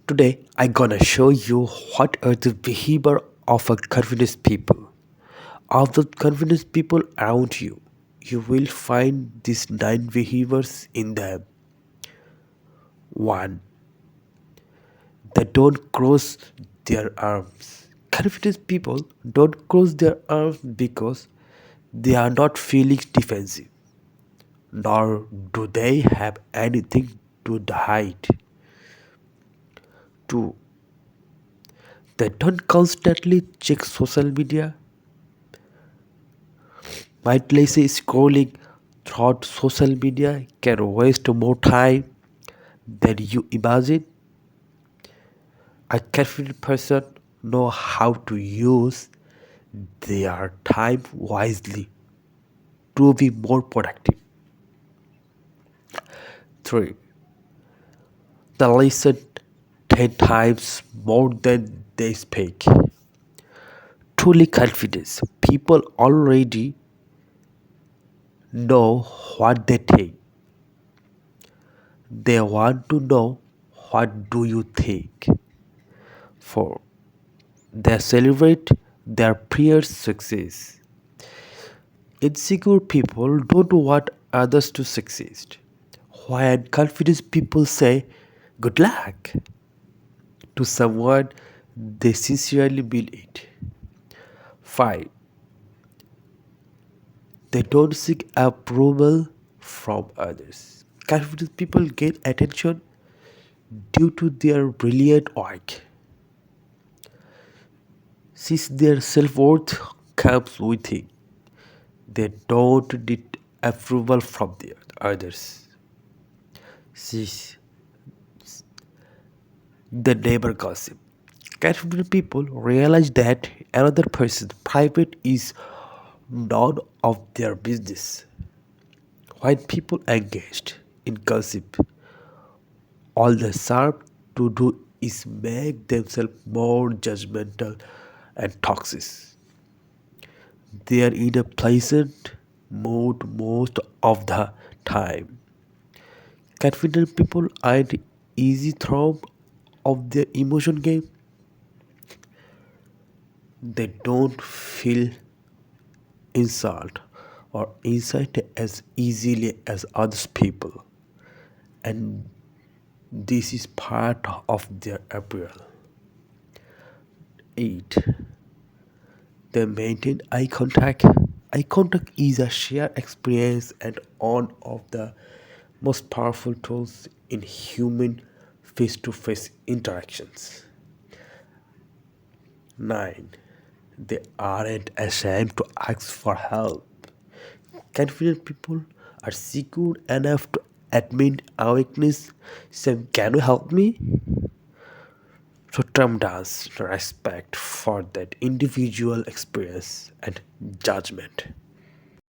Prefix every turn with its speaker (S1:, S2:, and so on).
S1: Today, I gonna show you what are the behavior of a confident people. Of the confident people around you, you will find these nine behaviors in them. One, they don't cross their arms. Confident people don't cross their arms because they are not feeling defensive, nor do they have anything to hide. Two, they don't constantly check social media. Mindlessly scrolling through social media can waste more time than you imagine. A confident person know how to use their time wisely to be more productive. 3. They listen 10 times more than they speak. Truly confidence. People already know what they think. They want to know what do you think. 4. They celebrate their peers' success. Insecure people don't want others to succeed. While confident people say good luck to someone they sincerely mean it. 5. They don't seek approval from others. Confident people get attention due to their brilliant work. Since their self-worth comes with it, they don't need approval from the others. 6. The neighbor gossip. Confident people realize that another person's private is none of their business. When people engaged in gossip, all they serve to do is make themselves more judgmental and toxic. They are in a pleasant mood most of the time. Confident people aren't easy thrown of their emotion game. They don't feel insult or insight as easily as other people, and this is part of their appeal. 8. They maintain eye contact. Eye contact is a shared experience and one of the most powerful tools in human face to face interactions. 9. They aren't ashamed to ask for help. Confident people are secure enough to admit our weakness, saying, can you help me? So Trump does respect for that individual experience and judgment.